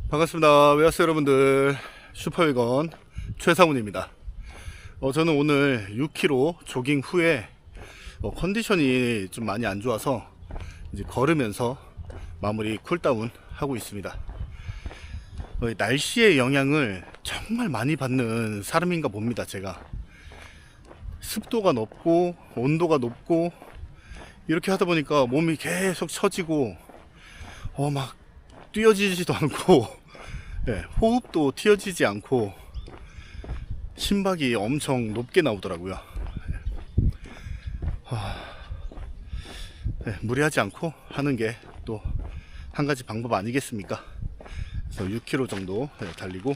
반갑습니다. 외화스 여러분들, 슈퍼웨건 최상훈입니다. 저는 오늘 6km 조깅 후에 컨디션이 좀 많이 안 좋아서 이제 걸으면서 마무리 쿨다운 하고 있습니다. 날씨의 영향을 정말 많이 받는 사람인가 봅니다. 제가 습도가 높고 온도가 높고 이렇게 하다 보니까 몸이 계속 처지고 막 뛰어지지도 않고 호흡도 튀어지지 않고 심박이 엄청 높게 나오더라고요. 무리하지 않고 하는 게 또 한 가지 방법 아니겠습니까? 그래서 6km 정도 달리고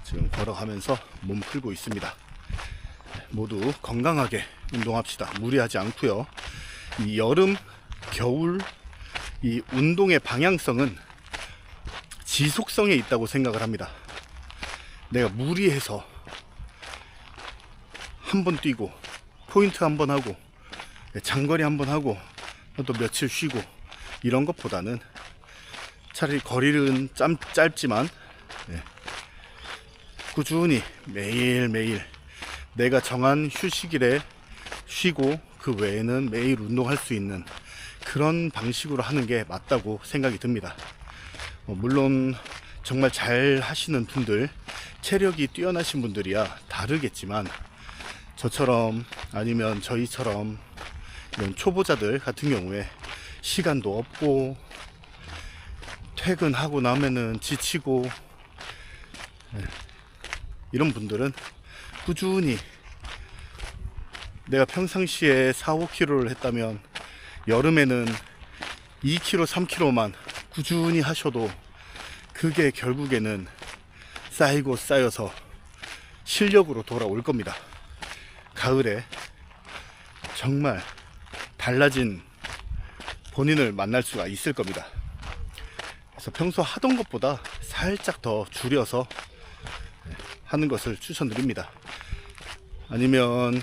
지금 걸어가면서 몸 풀고 있습니다. 모두 건강하게 운동합시다. 무리하지 않고요. 이 여름, 겨울 이 운동의 방향성은 지속성에 있다고 생각을 합니다. 내가 무리해서 한 번 뛰고 포인트 한 번 하고 장거리 한 번 하고 또 며칠 쉬고 이런 것보다는 차라리 거리는 짧지만 꾸준히 매일매일 내가 정한 휴식일에 쉬고 그 외에는 매일 운동할 수 있는 그런 방식으로 하는 게 맞다고 생각이 듭니다. 물론 정말 잘 하시는 분들, 체력이 뛰어나신 분들이야 다르겠지만 저처럼 아니면 저희처럼 이런 초보자들 같은 경우에 시간도 없고 퇴근하고 나면은 지치고 이런 분들은 꾸준히 내가 평상시에 4, 5km를 했다면 여름에는 2km, 3km만 꾸준히 하셔도 그게 결국에는 쌓이고 쌓여서 실력으로 돌아올 겁니다. 가을에 정말 달라진 본인을 만날 수가 있을 겁니다. 그래서 평소 하던 것보다 살짝 더 줄여서 하는 것을 추천드립니다. 아니면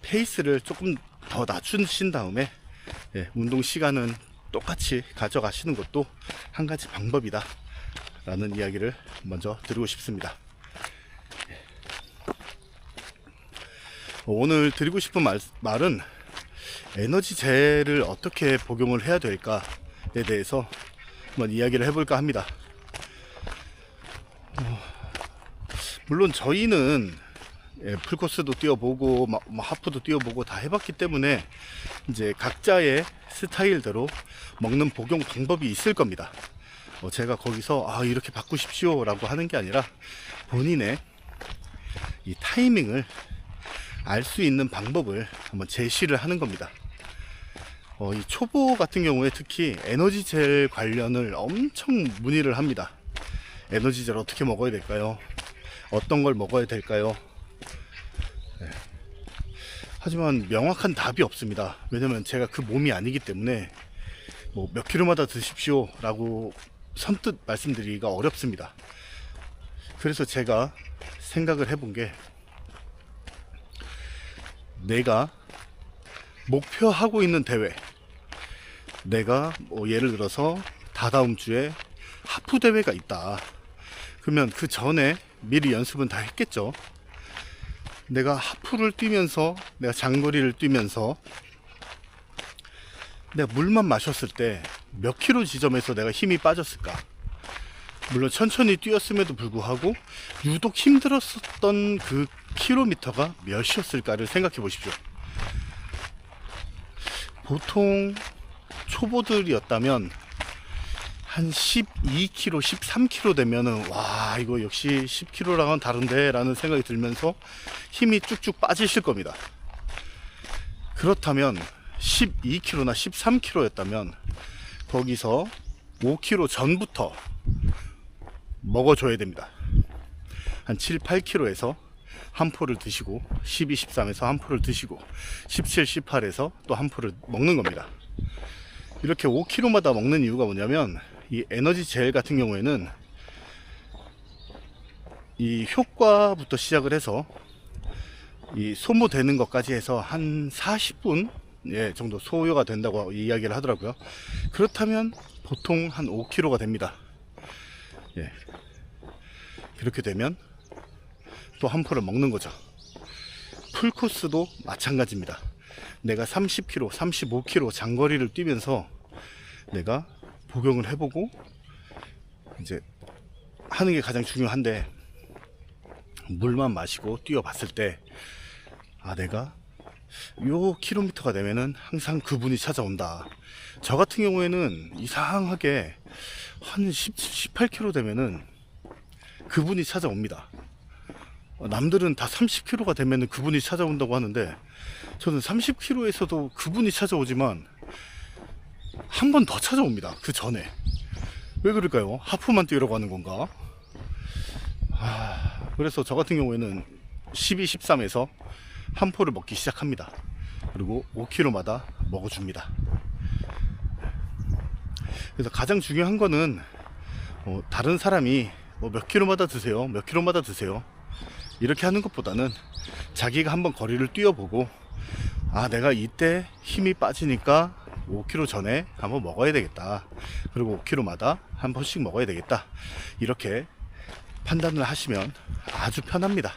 페이스를 조금 더 낮추신 다음에 운동 시간은 똑같이 가져가시는 것도 한 가지 방법이다 라는 이야기를 먼저 드리고 싶습니다. 오늘 드리고 싶은 말은 에너지 젤을 어떻게 복용을 해야 될까에 대해서 한번 이야기를 해볼까 합니다. 물론 저희는 풀코스도 뛰어보고 하프도 뛰어보고 다 해봤기 때문에 이제 각자의 스타일대로 먹는 복용 방법이 있을 겁니다. 제가 거기서 이렇게 바꾸십시오 라고 하는 게 아니라 본인의 이 타이밍을 알 수 있는 방법을 한번 제시를 하는 겁니다. 이 초보 같은 경우에 특히 에너지젤 관련을 엄청 문의를 합니다. 에너지젤 어떻게 먹어야 될까요? 어떤 걸 먹어야 될까요? 하지만 명확한 답이 없습니다. 왜냐면 제가 그 몸이 아니기 때문에 몇 킬로마다 드십시오 라고 선뜻 말씀드리기가 어렵습니다. 그래서 제가 생각을 해본 게 내가 목표하고 있는 대회, 내가 예를 들어서 다다음 주에 하프 대회가 있다. 그러면 그 전에 미리 연습은 다 했겠죠. 내가 하프를 뛰면서 내가 장거리를 뛰면서 내가 물만 마셨을 때 몇 킬로 지점에서 내가 힘이 빠졌을까. 물론 천천히 뛰었음에도 불구하고 유독 힘들었었던 그 킬로미터가 몇이었을까를 생각해 보십시오. 보통 초보들이었다면 한 12km, 13km 되면은 와 이거 역시 10km랑은 다른데 라는 생각이 들면서 힘이 쭉쭉 빠지실 겁니다. 그렇다면 12km나 13km였다면 거기서 5km 전부터 먹어줘야 됩니다. 한 7, 8km에서 한 포를 드시고 12, 13에서 한 포를 드시고 17, 18에서 또 한 포를 먹는 겁니다. 이렇게 5km마다 먹는 이유가 뭐냐면 이 에너지 젤 같은 경우에는 이 효과부터 시작을 해서 이 소모되는 것까지 해서 한 40분 정도 소요가 된다고 이야기를 하더라고요. 그렇다면 보통 한 5kg가 됩니다. 예. 그렇게 되면 또 한 포를 먹는 거죠. 풀코스도 마찬가지입니다. 내가 30km, 35km 장거리를 뛰면서 내가 복용을 해보고 이제 하는 게 가장 중요한데, 물만 마시고 뛰어봤을 때, 아, 내가 요 킬로미터가 되면은 항상 그분이 찾아온다. 저 같은 경우에는 이상하게 한 18km 되면은 그분이 찾아옵니다. 남들은 다 30km가 되면은 그분이 찾아온다고 하는데, 저는 30km에서도 그분이 찾아오지만 한 번 더 찾아옵니다. 그 전에. 왜 그럴까요? 하프만 뛰려고 하는 건가? 그래서 저 같은 경우에는 12, 13에서 한 포를 먹기 시작합니다. 그리고 5km마다 먹어줍니다. 그래서 가장 중요한 거는 다른 사람이 몇 킬로마다 드세요, 몇 킬로마다 드세요, 이렇게 하는 것보다는 자기가 한번 거리를 뛰어보고, 아, 내가 이때 힘이 빠지니까 5km 전에 한번 먹어야 되겠다, 그리고 5km마다 한 번씩 먹어야 되겠다, 이렇게 판단을 하시면 아주 편합니다.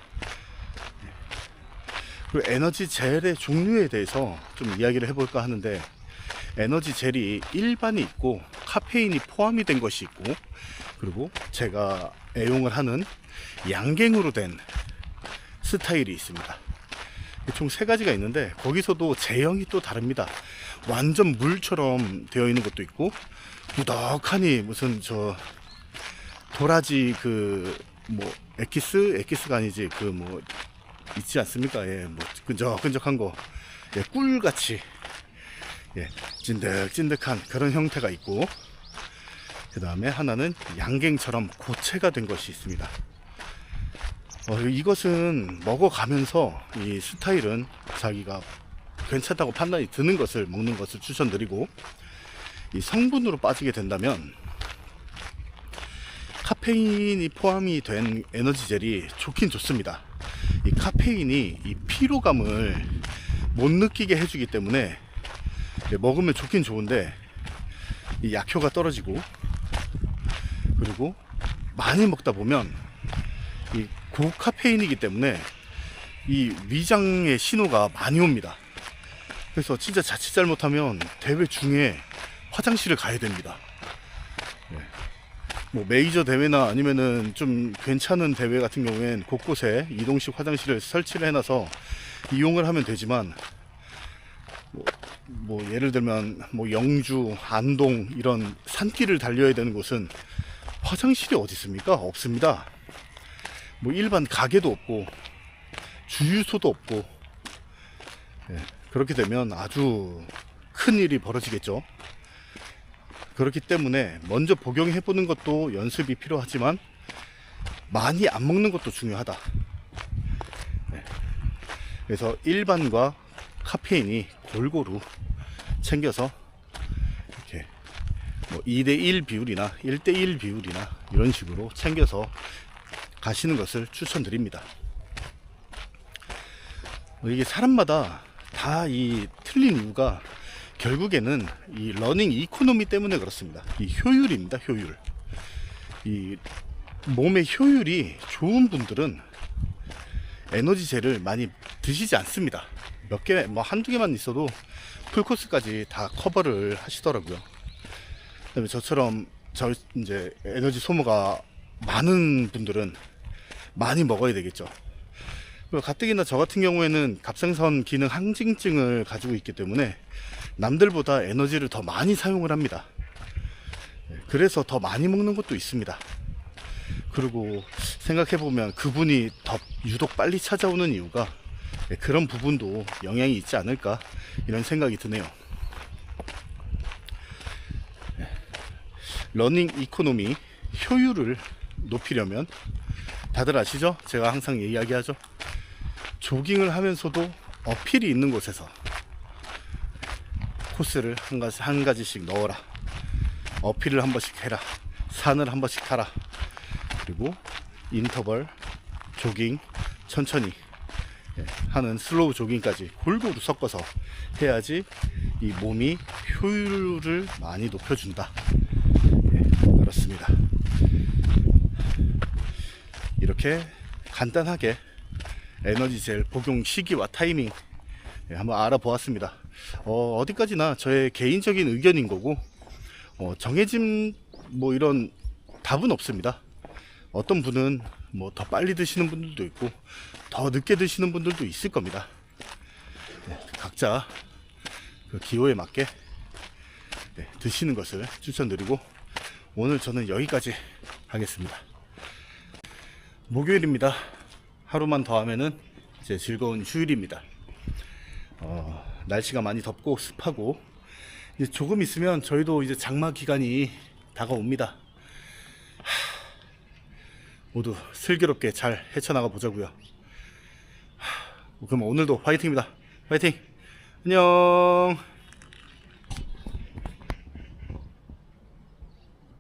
그리고 에너지 젤의 종류에 대해서 좀 이야기를 해볼까 하는데, 에너지 젤이 일반이 있고 카페인이 포함이 된 것이 있고, 그리고 제가 애용을 하는 양갱으로 된 스타일이 있습니다. 총 3가지가 있는데, 거기서도 제형이 또 다릅니다. 완전 물처럼 되어 있는 것도 있고, 무덕하니 무슨 저 도라지 에키스가 아니지, 있지 않습니까? 예, 끈적끈적한 거, 예, 꿀같이, 예, 찐득찐득한 그런 형태가 있고, 그 다음에 하나는 양갱처럼 고체가 된 것이 있습니다. 이것은 먹어가면서 이 스타일은 자기가 괜찮다고 판단이 드는 것을 먹는 것을 추천드리고, 이 성분으로 빠지게 된다면 카페인이 포함이 된 에너지 젤이 좋긴 좋습니다. 이 카페인이 이 피로감을 못 느끼게 해주기 때문에 먹으면 좋긴 좋은데, 이 약효가 떨어지고, 그리고 많이 먹다 보면 이 고카페인이기 때문에 이 위장의 신호가 많이 옵니다. 그래서 진짜 자칫 잘못하면 대회 중에 화장실을 가야 됩니다. 메이저 대회나 아니면은 좀 괜찮은 대회 같은 경우엔 곳곳에 이동식 화장실을 설치를 해놔서 이용을 하면 되지만, 예를 들면 영주, 안동 이런 산길을 달려야 되는 곳은 화장실이 어디 있습니까? 없습니다. 일반 가게도 없고 주유소도 없고, 그렇게 되면 아주 큰 일이 벌어지겠죠. 그렇기 때문에 먼저 복용해 보는 것도 연습이 필요하지만, 많이 안 먹는 것도 중요하다. 그래서 일반과 카페인이 골고루 챙겨서 이렇게 2대1 비율이나 1대1 비율이나 이런 식으로 챙겨서 가시는 것을 추천드립니다. 이게 사람마다 다 이 틀린 이유가 결국에는 이 러닝 이코노미 때문에 그렇습니다. 이 효율입니다. 효율. 이 몸의 효율이 좋은 분들은 에너지 젤을 많이 드시지 않습니다. 몇 개, 한두 개만 있어도 풀코스까지 다 커버를 하시더라고요. 그다음에 저처럼 이제 에너지 소모가 많은 분들은 많이 먹어야 되겠죠. 그리고 가뜩이나 저 같은 경우에는 갑상선 기능 항진증을 가지고 있기 때문에 남들보다 에너지를 더 많이 사용을 합니다. 그래서 더 많이 먹는 것도 있습니다. 그리고 생각해보면 그분이 더 유독 빨리 찾아오는 이유가 그런 부분도 영향이 있지 않을까, 이런 생각이 드네요. 러닝 이코노미 효율을 높이려면 다들 아시죠? 제가 항상 이야기하죠. 조깅을 하면서도 어필이 있는 곳에서 코스를 한 가지씩 넣어라. 어필을 한 번씩 해라. 산을 한 번씩 타라. 그리고 인터벌 조깅 천천히 하는 슬로우 조깅까지 골고루 섞어서 해야지 이 몸이 효율을 많이 높여준다. 그렇습니다. 이렇게 간단하게 에너지젤 복용 시기와 타이밍 한번 알아보았습니다. 어디까지나 저의 개인적인 의견인 거고 정해진 뭐 이런 답은 없습니다. 어떤 분은 뭐 더 빨리 드시는 분들도 있고 더 늦게 드시는 분들도 있을 겁니다. 각자 그 기호에 맞게 드시는 것을 추천드리고 오늘 저는 여기까지 하겠습니다. 목요일입니다. 하루만 더 하면은 이제 즐거운 휴일입니다. 날씨가 많이 덥고 습하고 이제 조금 있으면 저희도 이제 장마 기간이 다가옵니다. 모두 슬기롭게 잘 헤쳐나가 보자고요. 그럼 오늘도 화이팅입니다. 화이팅. 안녕.